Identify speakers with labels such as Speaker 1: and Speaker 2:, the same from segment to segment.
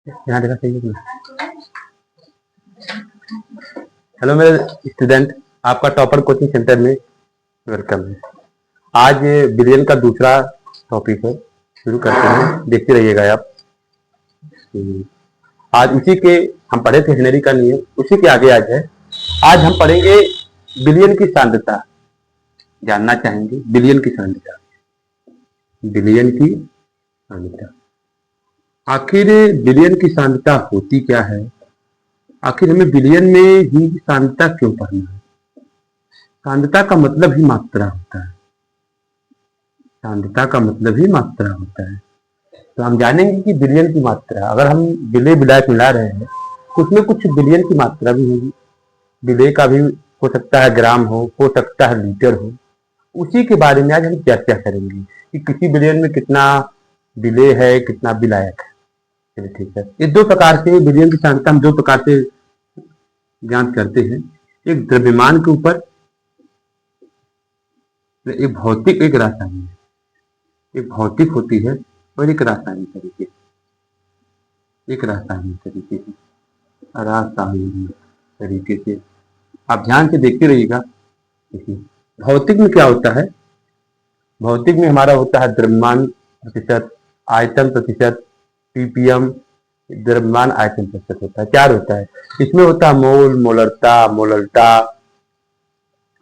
Speaker 1: यहाँ देखा सही है कि नहीं? हेलो मेरे स्टूडेंट, आपका टॉपर कोचिंग सेंटर में वेलकम है। आज बिलियन का दूसरा टॉपिक है, शुरू करते हैं, देखते रहिएगा आप। आज उसी के हम पढ़े थे हेनरी का नियम, उसी के आगे आज है। आज हम पढ़ेंगे बिलियन की सांद्रता, जानना चाहेंगे बिलियन की सांद्रता। बिलियन की सांद्रता, आखिर बिलियन की सांद्रता होती क्या है? आखिर हमें बिलियन में ही सांद्रता क्यों पढ़ना है? सांद्रता का मतलब ही मात्रा होता है। सांद्रता का मतलब ही मात्रा होता है। तो हम जानेंगे कि बिलियन की मात्रा, अगर हम विलय विलायक मिला रहे हैं तो उसमें कुछ बिलियन की मात्रा भी होगी। विलय का भी हो सकता है ग्राम हो सकता है लीटर हो। उसी के बारे में आज हम चर्चा करेंगे कि किसी बिलियन में कितना विलय है, कितना विलायक है। चलिए ठीक है। इस दो प्रकार से बिलियन की सांद्रता हम दो प्रकार से ज्ञात करते हैं। एक द्रव्यमान के ऊपर, एक भौतिक, एक रासायनिक। एक भौतिक होती है और एक रासायनिक तरीके से, एक रासायनिक तरीके से, रासायनिक तरीके से। आप ध्यान से देखते रहिएगा। देखिए भौतिक में क्या होता है। भौतिक में हमारा होता है द्रव्यमान प्रतिशत, आयतन प्रतिशत, पीपीएम। द्रव्यमान आयतन प्रतिशत होता है, चार होता है। इसमें होता है मोल, मोलरता, मोलल्टा,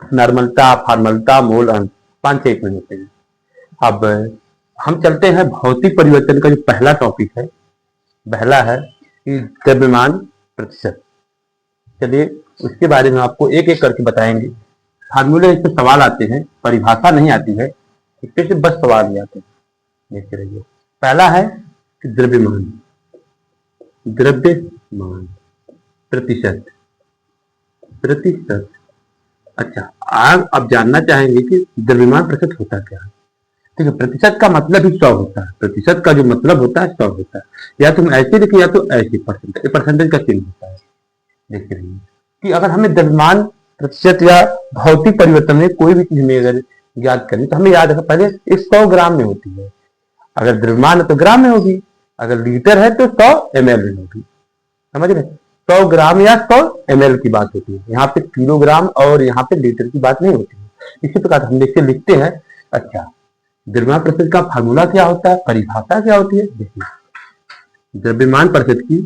Speaker 1: नॉर्मलता, फॉर्मलता, मोल अंश। पांच छह इसमें होते हैं। अब हम चलते हैं भौतिक परिवर्तन का जो पहला टॉपिक है, पहला है कि द्रव्यमान प्रतिशत। चलिए उसके बारे में आपको एक एक करके बताएंगे। फार्मूले इससे सवाल आते हैं, परिभाषा नहीं आती है, इसके से बस सवाल ही आते हैं, देखते रहिए। पहला है कि द्रव्यमान, द्रव्यमान प्रतिशत, प्रतिशत। अच्छा, आप अब जानना चाहेंगे कि द्रव्यमान प्रतिशत होता क्या है। ठीक है, प्रतिशत का मतलब ही 100 होता है। प्रतिशत का जो मतलब होता है 100 होता है। या तुम ऐसे लिखे या तो ऐसे, परसेंटेज, परसेंटेज का चिन्ह होता है। देखते रहिए कि अगर हमें द्रव्यमान प्रतिशत या भौतिक परिवर्तन में कोई भी चीज में अगर याद करनी तो हमें याद रखना पहले इस 100 ग्राम में होती है। अगर द्रव्यमान है तो ग्राम में होगी, अगर लीटर है तो 100 ml में होगी। समझ रहे? 100 ग्राम या 100 ml की बात होती है, यहाँ पे किलोग्राम और यहाँ पे लीटर की बात नहीं होती है। इसी प्रकार हम देखते लिखते हैं। अच्छा, द्रव्यमान प्रतिशत का फार्मूला क्या होता है, परिभाषा क्या होती है? देखिए द्रव्यमान प्रतिशत की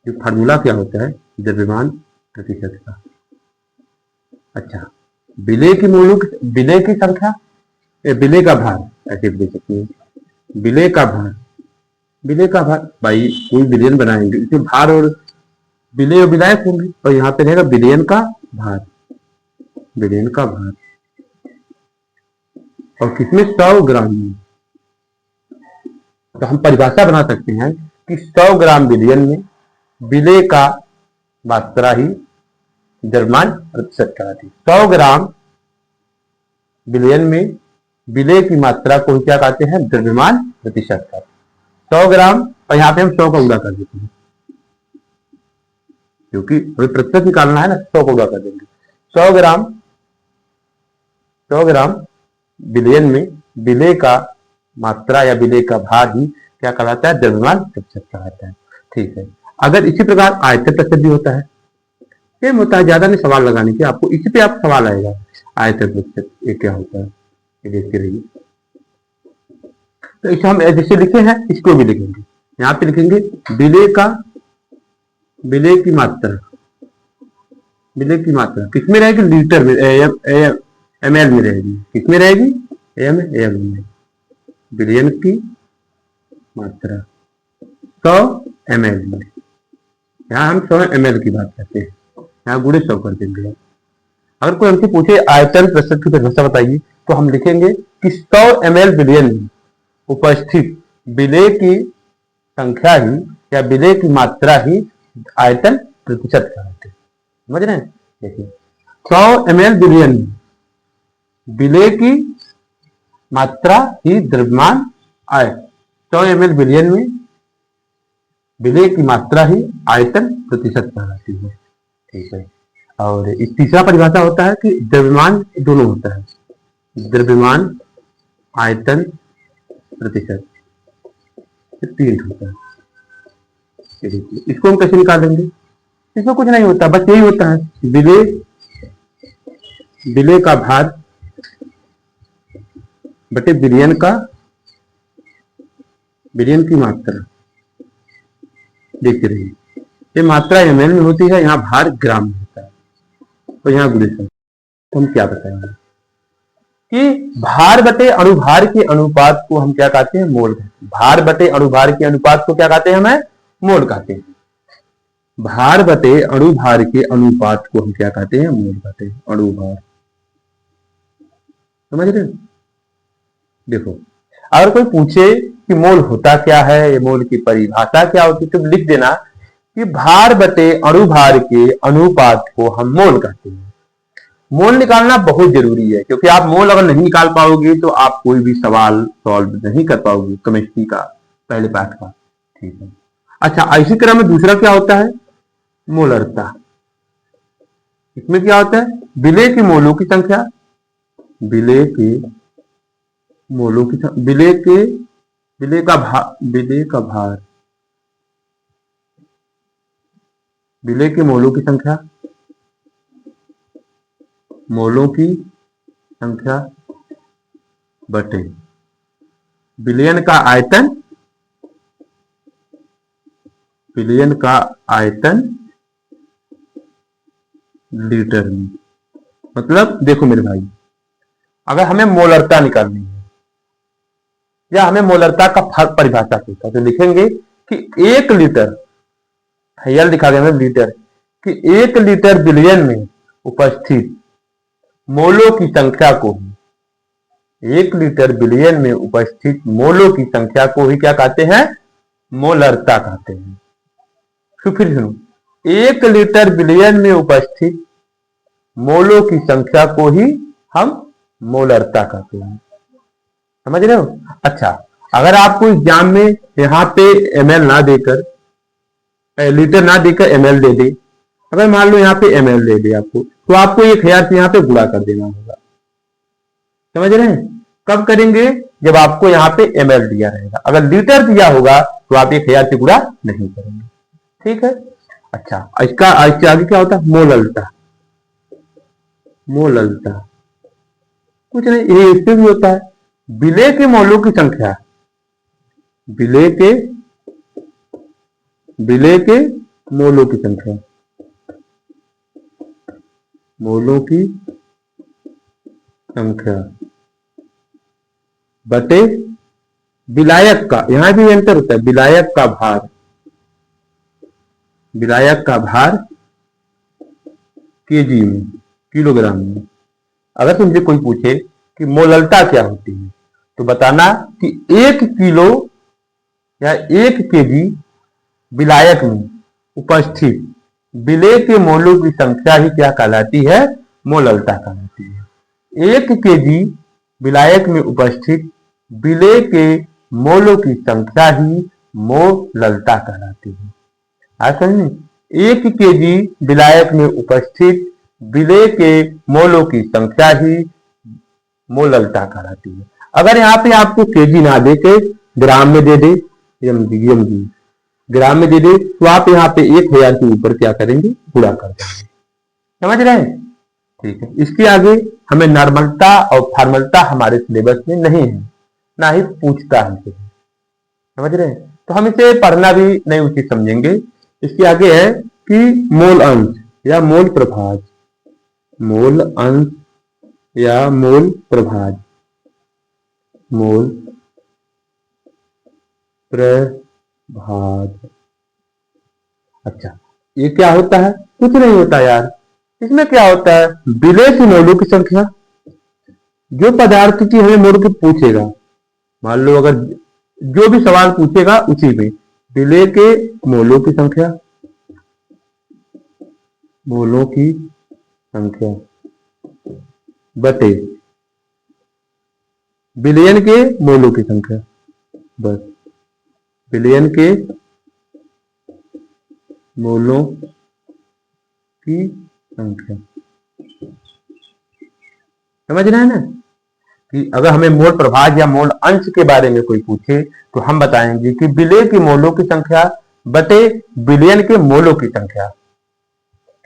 Speaker 1: जो फार्मूला क्या होता है, द्रव्यमान प्रतिशत का। अच्छा, विलय की मूलक, विलय की संख्या, विलय का भार, ऐसे भी दे सकते हैं। विलय का भार, विलय का भार भाई कोई बिलियन बनाएंगे इसमें भार और विलय और विलायक होंगे, और यहाँ पे रहेगा बिलियन का भार, बिलियन का भार। और किसमें 100 ग्राम में। तो हम परिभाषा बना सकते हैं कि 100 ग्राम बिलियन में विलय का मात्रा ही द्रव्यमान प्रतिशत कहलाती है। 100 ग्राम बिलियन में विलय की मात्रा को क्या कहते हैं, द्रव्यमान प्रतिशत का। 100 ग्राम, और यहाँ पे हम 100 का गुणा कर देते हैं क्योंकि हमें प्रतिशत निकालना है ना, 100 को गुणा कर देंगे। 100 ग्राम, 100 ग्राम बिलियन में विलय का मात्रा या विलय का भार ही क्या कहलाता है, द्रव्यमान प्रतिशत कहलाता है। ठीक है। अगर इसी प्रकार आयतन प्रतिशत भी होता है, सेम होता है, ज्यादा नहीं सवाल लगाने की, आपको इसी पे आप सवाल आएगा। आयतन प्रतिशत ये क्या होता है, ये देखते रहिए। तो इसे हम जैसे लिखे हैं इसको भी लिखेंगे। यहाँ पे लिखेंगे विलय का, विलय की मात्रा, विलय की मात्रा किसमें रहेगी, लीटर में, ml में रहेगी। किसमें रहेगी, ml में। बिलियन की मात्रा 100 ml में, यहाँ हम 100 ml की बात करते हैं, यहाँ गुणे 100 कर देंगे। अगर कोई हमसे पूछे आयतन प्रतिशत की परिभाषा बताइए तो हम लिखेंगे कि 100 ml बिलियन में उपस्थित विलय की संख्या ही या विलय की मात्रा ही आयतन प्रतिशत कहलाते हैं। समझ रहे हैं? देखिए 100 ml बिलियन में विलय की मात्रा ही द्रव्यमान आय, 100 ml बिलियन में विलय की मात्रा ही आयतन प्रतिशत कहलाती है। ठीक है। और इस तीसरा परिभाषा होता है कि द्रव्यमान दोनों होता है, द्रव्यमान आयतन प्रतिशत, तीन होता है। ये देखिए, इसको हम कैसे निकालेंगे? इसमें कुछ नहीं होता, बस यही होता है, विलेय विलेय का भार बटे विलयन की मात्रा। देखते रहिए, ये मात्रा ml में होती है, यहाँ भार ग्राम में होता है, तो यहाँ गुणित। तो हम क्या बताएंगे कि भार बटे अणुभार के अनुपात को हम क्या कहते हैं? मोल। भार बटे अणुभार के अनुपात को क्या कहते हैं? हमें मोल कहते हैं। भार बटे अणुभार के अनुपात को हम क्या कहते हैं? मोल कहते हैं, अणुभार। समझ रहे? देखो, अगर कोई पूछे कि मोल होता क्या है, ये मोल की परिभाषा क्या होती है, तो लिख देना कि भार बटे अणुभार के अनुपात को हम मोल कहते हैं। मोल निकालना बहुत जरूरी है, क्योंकि आप मोल अगर नहीं निकाल पाओगे तो आप कोई भी सवाल सॉल्व नहीं कर पाओगे केमिस्ट्री का पहले पाठ का। ठीक है। अच्छा, इसी तरह में दूसरा क्या होता है? मोलरता। इसमें क्या होता है? विलेय के मोलों की संख्या, विलेय के मोलों की, विलेय का भार, विलेय के मोलों की संख्या, बटे विलयन का आयतन लीटर में। मतलब देखो मेरे भाई, अगर हमें मोलरता निकालनी है या हमें मोलरता का फर्क परिभाषा होता है, तो लिखेंगे कि 1 लीटर, यह लिखा गया है लीटर, कि 1 लीटर विलयन में उपस्थित मोलों की संख्या को ही, 1 लीटर विलयन में उपस्थित मोलों की संख्या को ही क्या कहते हैं? मोलरता कहते हैं। तो फिर सुनो, 1 लीटर विलयन में उपस्थित मोलों की संख्या को ही हम मोलरता कहते हैं। समझ रहे हो? अच्छा, अगर आपको एग्जाम में यहाँ पे ml ना देकर, लीटर ना देकर ml दे दे, अगर मान लो यहाँ पे ml दे दे आपको, तो आपको 1000 से यहाँ पे गुणा कर देना होगा। समझ रहे हैं? कब करेंगे? जब आपको यहाँ पे ml दिया रहेगा। अगर लीटर दिया होगा तो आप 1000 से गुणा नहीं करेंगे। ठीक है। अच्छा, इसका आगे क्या होता है? मोललता कुछ नहीं, ये इससे भी होता है। विलेय के मोलों की संख्या, विलेय के मोलों की संख्या, बटे विलायक का, यहां भी अंतर होता है, विलायक का भार केजी में, किलोग्राम में। अगर तुमसे कोई पूछे कि मोललता क्या होती है, तो बताना कि 1 किलो या 1 केजी विलायक में उपस्थित विलेय के मोलों की संख्या ही क्या कहलाती है? मोललता कहलाती है। 1 केजी विलायक में उपस्थित विलेय के मोलों की संख्या ही मोललता कहलाती है। आज समझे? 1 केजी विलायक में उपस्थित विलेय के मोलों की संख्या ही मोललता कहलाती है। अगर यहाँ पे आपको केजी ना दे के ग्राम में दे दे, mg ग्राम में दे दे, तो आप यहाँ पे 1000 के ऊपर क्या करेंगे? गुणा कर देंगे। समझ रहे हैं? ठीक है। इसके आगे हमें नॉर्मलता और फॉर्मलता हमारे सिलेबस में नहीं है, ना ही पूछता है। समझ रहे हैं? तो हम इसे पढ़ना भी नहीं उचित समझेंगे। इसके आगे है कि मोल अंश या मोल प्रभाज, मोल अंश या मोल प्रभाज, मोल प्रभाज। अच्छा, ये क्या होता है? कुछ नहीं होता यार। इसमें क्या होता है? विलेय की मोलों की संख्या, जो पदार्थ की हमें मोल की पूछेगा, मान लो अगर जो भी सवाल पूछेगा उसी में विलेय के मोलों की संख्या, बटे विलयन के मोलों की संख्या, बस विलयन के मोलों की संख्या। समझ रहे हैं ना? कि अगर हमें मोल प्रभाज या मोल अंश के बारे में कोई पूछे तो हम बताएंगे कि विलेय के मोलों की संख्या बटे बिलियन के मोलों की संख्या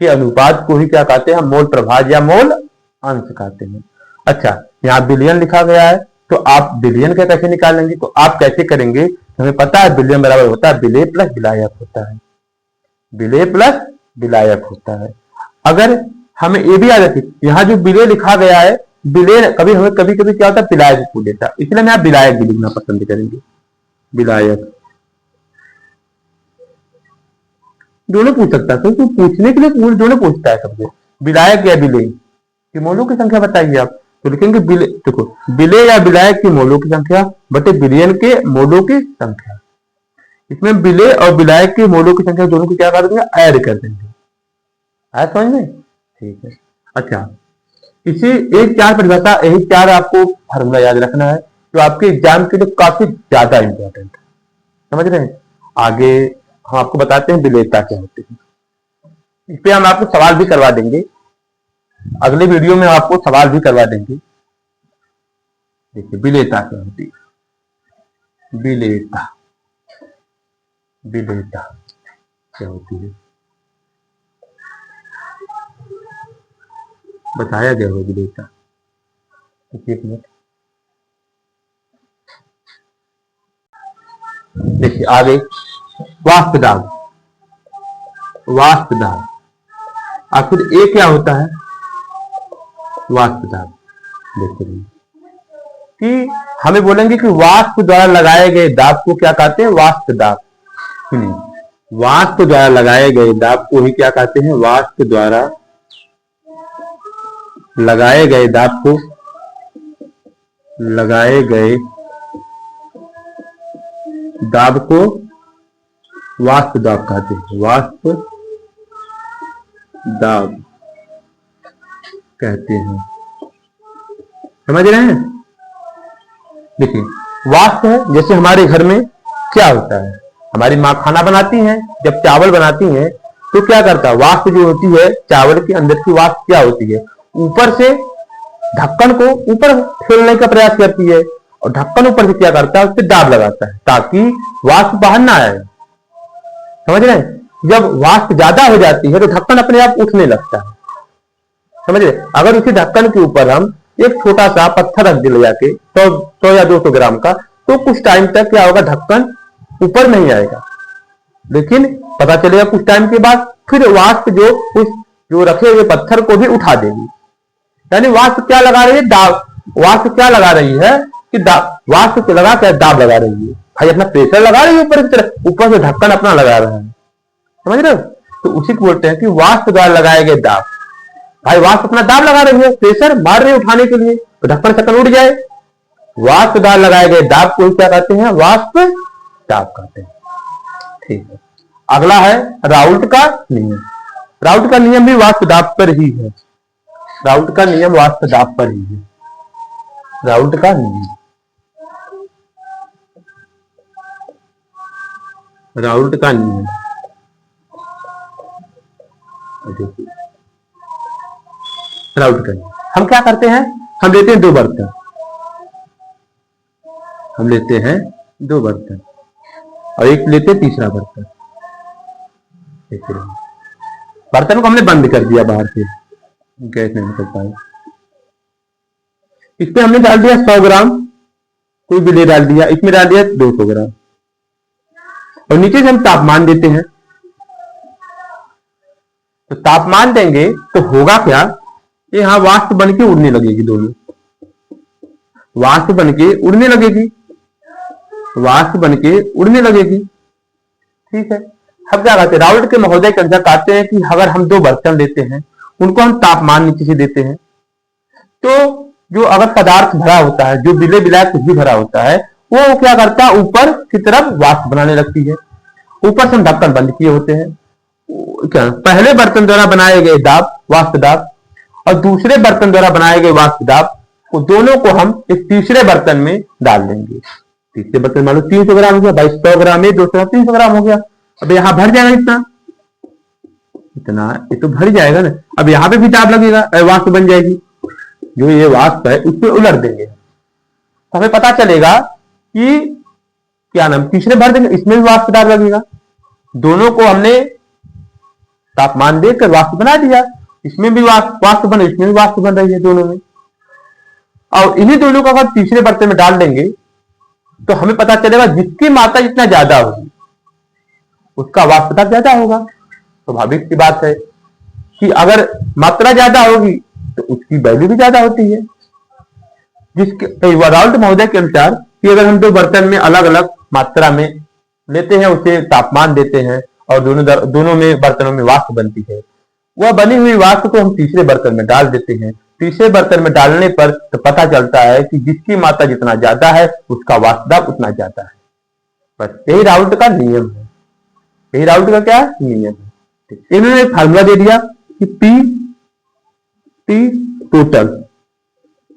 Speaker 1: के अनुपात को ही क्या कहते हैं, मोल प्रभाज या मोल अंश कहते हैं। अच्छा, यहाँ बिलियन लिखा गया है तो आप बिलियन का कैसे निकालेंगे, तो आप कैसे करेंगे, हमें पता है बिलियन बराबर होता है विलेय प्लस विलायक होता है, विलेय प्लस विलायक होता है। अगर हमें ये भी याद रखिए, यहाँ जो विलेय लिखा गया है, विलेय कभी हमें कभी कभी क्या होता है विलायक पूछ देता है, इसलिए हम यहाँ विलायक भी लिखना पसंद करेंगे, विलायक। दोनों पूछ सकता है, तो पूछने के लिए दोनों पूछता है सबसे, विलायक या विलेय की मोलों की संख्या बताइए आप, तो लिखेंगे विलेय। देखो, विलेय या विलायक की मोलों की संख्या बटे बिलियन के मोलों की संख्या। इसमें विलेय और विलायक के मोलों की संख्या दोनों को क्या कर देंगे, ऐड कर देंगे। आया समझ में? ठीक है। अच्छा, इसी एक चार परिभाषा, यही चार आपको फार्मूला याद रखना है जो आपके एग्जाम के लिए काफी ज्यादा इंपॉर्टेंट है, समझ रहे हैं। आगे हम आपको बताते हैं विलेयता क्या होती है, इस पे हम आपको सवाल भी करवा देंगे, अगले वीडियो में आपको सवाल भी करवा देंगे। देखिए विलेयता क्या होती है, विलेयता, विलेयता क्या होती है बताया गया है विलेयता। एक मिनट देखिए आगे, वाष्प दाब, वाष्प दाब, आखिर ए क्या होता है, वाष्प दाब। देखिए कि हमें बोलेंगे कि वाष्प द्वारा लगाए गए दाब को क्या कहते हैं, वाष्प दाब। वाष्प द्वारा लगाए गए दाब को ही क्या कहते हैं, वाष्प द्वारा लगाए गए दाब को, लगाए गए दाब को वाष्प दाब कहते हैं, वाष्प दाब कहते हैं, समझ रहे हैं। देखिए वाष्प है, जैसे हमारे घर में क्या होता है, हमारी माँ खाना बनाती हैं, जब चावल बनाती हैं तो क्या करता है, वाष्प जो होती है चावल के अंदर की वाष्प क्या होती है, ऊपर से ढक्कन को ऊपर फैलने का प्रयास करती है और ढक्कन ऊपर से क्या करता है, उस पर दाब लगाता है ताकि वाष्प बाहर ना आए, समझ रहे हैं। जब वाष्प ज्यादा हो जाती है तो ढक्कन अपने आप उठने लगता है, समझ रहे। अगर उसी ढक्कन के ऊपर हम एक छोटा सा पत्थर रख दे जाके 100 या 200 ग्राम का, तो कुछ टाइम तक क्या होगा, ढक्कन ऊपर नहीं आएगा, लेकिन पता चलेगा कुछ टाइम के बाद फिर वाष्प जो रखे हुए पत्थर को भी उठा देगी। यानी वाष्प क्या लगा रही है, दाब। वाष्प क्या लगा रही है कि वाष्प को लगा क्या, दाब लगा रही है भाई, अपना प्रेशर लगा रही है ऊपर की तरफ, ऊपर से ढक्कन अपना लगा रहा है, समझ रहे हो। तो उसी को बोलते हैं कि वाष्प द्वारा लगाए गए दाब। भाई वाष्प अपना दाब लगा रही है, प्रेशर मार रही है उठाने के लिए, तो ढक्कन ढक्कन उड़ जाए। वाष्प द्वारा लगाए गए दाब को क्या कहते हैं, वाष्प दाब कहते हैं। ठीक है, अगला है राउल्ट का नियम। राउल्ट का नियम भी वाष्प दाब पर ही है, राउल्ट का नियम वाष्प दाब पर ही है, राउल्ट का नियम, राउल्ट का नियम। राउल्ट का नियम हम क्या करते हैं, हम लेते हैं 2 बर्तन, हम लेते हैं 2 बर्तन और एक लेते हैं तीसरा बर्तन। बर्तन को हमने बंद कर दिया बाहर से, गैस नहीं निकल पाए, इस पे हमने डाल दिया 100 ग्राम, कोई विलेय डाल दिया, इसमें डाल दिया 200 ग्राम और नीचे से हम तापमान देते हैं। तो तापमान देंगे तो होगा क्या, ये यहां वाष्प बन के उड़ने लगेगी, दोनों वाष्प बन के उड़ने लगेगी, वाष्प बन के उड़ने लगेगी। ठीक है, हम क्या कहते हैं, राउल्ट के महोदय के अंदर कहते हैं कि अगर हम 2 बर्तन लेते हैं, उनको हम तापमान नीचे से देते हैं, तो जो अगर पदार्थ भरा होता है, जो विलेय विलायक कुछ भी भरा होता है, वो क्या करता है, ऊपर की तरफ वाष्प बनाने लगती है। ऊपर से हम ढक्कन बंद किए होते हैं। क्या पहले बर्तन द्वारा बनाए गए दाब, वाष्प दाब, और दूसरे बर्तन द्वारा बनाए गए वाष्प दाब, वो दोनों को हम इस तीसरे बर्तन में डाल देंगे। तीसरे बर्तन मान लो 300 ग्राम हो गया, 100 ग्राम में 200 300 ग्राम हो गया। अब यहाँ भर जाएगा इतना, इतना ये तो भर जाएगा ना। अब यहाँ पे भी दाब लगेगा, वाष्प बन जाएगी, जो ये वाष्प है उस पर उलट देंगे, तो हमें पता चलेगा कि क्या नाम, तीसरे भर देंगे, इसमें भी वाष्प दाब लगेगा, दोनों को हमने तापमान देकर वाष्प बना दिया, इसमें भी वाष्प बन, इसमें भी वाष्प बन रही है दोनों में। और इन्हीं दोनों को अगर तीसरे बर्तन में डाल देंगे तो हमें पता चलेगा जिसकी मात्रा जितना ज्यादा होगी उसका वाष्प दाब ज्यादा होगा। स्वाभाविक सी बात है कि अगर मात्रा ज्यादा होगी तो उसकी वैल्यू भी ज्यादा होती है। जिसके राउल्ट महोदय के अनुसार कि अगर हम दो बर्तन में अलग अलग मात्रा में लेते हैं, उसे तापमान देते हैं और दोनों में बर्तनों में वाष्प बनती है, वह बनी हुई वाष्प को हम तीसरे बर्तन में डाल देते हैं। तीसरे बर्तन में डालने पर तो पता चलता है कि जिसकी मात्रा जितना ज्यादा है उसका वाष्प दाब उतना ज्यादा है। बस यही राउल्ट का नियम है, यही राउल्ट का क्या नियम है। इन्होंने फार्मूला दे दिया कि P T total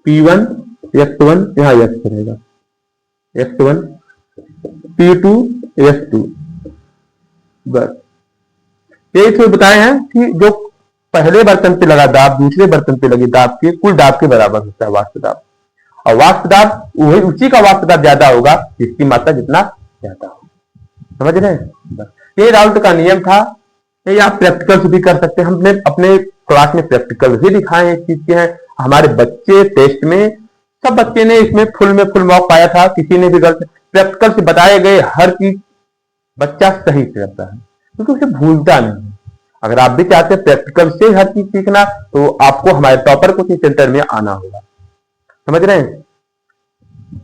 Speaker 1: P1 X1, यहां X रहेगा X1, P2 X2। बस यही तो बताए हैं कि जो पहले बर्तन पे लगा दाब दूसरे बर्तन पे लगे दाब के कुल दाब के बराबर होता है वाष्प दाब, और वाष्प दाब वही उसी का वाष्प दाब ज्यादा होगा जिसकी मात्रा जितना ज्यादा हो। समझ रहे हैं? बस ये राउल्ट का नियम था। ये आप प्रैक्टिकल से भी कर सकते हैं, हमने अपने क्लास में प्रैक्टिकल भी दिखाए हैं इस चीज के हैं। हमारे बच्चे टेस्ट में सब बच्चे ने इसमें फुल मार्क पाया था, किसी ने भी गलत। प्रैक्टिकल से बताए गए हर चीज बच्चा सही से करता है क्योंकि उसे भूलता नहीं है। अगर आप भी चाहते हैं प्रैक्टिकल से हर चीज सीखना तो आपको हमारे टॉपर कोचिंग सेंटर में आना होगा। समझ रहे हैं?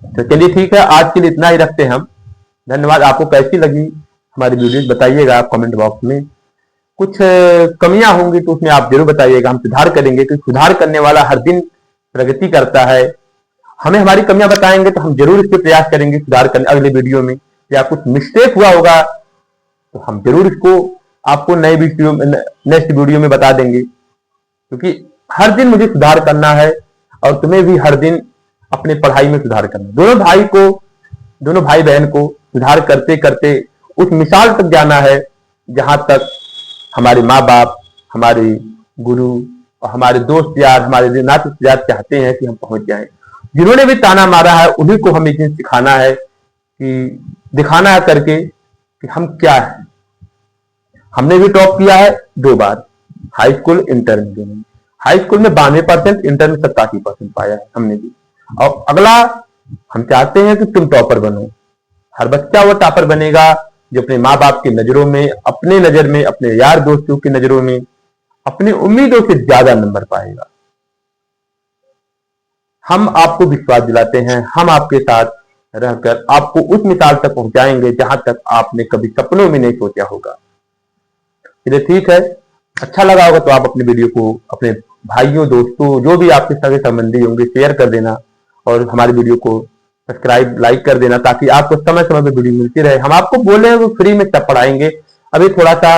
Speaker 1: तो चलिए ठीक है, आज के लिए इतना ही रखते हैं हम। धन्यवाद। आपको कैसी लगी हमारी वीडियोस बताइएगा कमेंट बॉक्स में। कुछ कमियां होंगी तो उसमें आप जरूर बताइएगा, हम सुधार करेंगे क्योंकि सुधार करने वाला हर दिन प्रगति करता है। हमें हमारी कमियां बताएंगे तो हम जरूर इसके प्रयास करेंगे सुधार करने अगले वीडियो में। या कुछ मिस्टेक हुआ होगा तो हम जरूर इसको आपको नेक्स्ट वीडियो में बता देंगे, क्योंकि हर दिन मुझे सुधार करना है और तुम्हें भी हर दिन अपने पढ़ाई में सुधार करना है। दोनों भाई बहन को सुधार करते करते उस मिसाल तक जाना है जहां तक हमारे माँ बाप, हमारे गुरु और हमारे दोस्त यार, हमारे नाते रिश्तेदार चाहते हैं कि हम पहुंच जाएं। जिन्होंने भी ताना मारा है उन्हीं को हमें ये सिखाना है कि दिखाना है करके कि हम क्या है। हमने भी टॉप किया है 2 बार, हाई स्कूल इंटर में। हाई स्कूल में 92%, इंटर में 87% पाया है हमने भी। और अगला हम चाहते हैं कि तुम टॉपर बनो। हर बच्चा वो टॉपर बनेगा जो अपने माँ बाप की नजरों में, अपने नजर में, अपने यार दोस्तों की नजरों में अपनी उम्मीदों से ज्यादा नंबर पाएगा। हम आपको विश्वास दिलाते हैं, हम आपके साथ रहकर आपको उस मिसाल तक पहुंचाएंगे जहां तक आपने कभी सपनों में नहीं सोचा होगा। चलिए ठीक है, अच्छा लगा होगा तो आप अपने वीडियो को अपने भाइयों, दोस्तों, जो भी आपके सगे संबंधी होंगे शेयर कर देना और हमारे वीडियो को सब्सक्राइब, लाइक कर देना ताकि आपको समय समय पर वीडियो मिलती रहे। हम आपको बोले वो फ्री में सब पढ़ाएंगे। अभी थोड़ा सा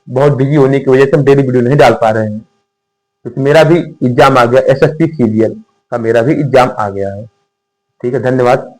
Speaker 1: बहुत बिजी होने की वजह से हम डेली वीडियो नहीं डाल पा रहे हैं क्योंकि मेरा भी एग्जाम आ गया, SSC सीरियल का मेरा भी एग्जाम आ गया है। ठीक है, धन्यवाद।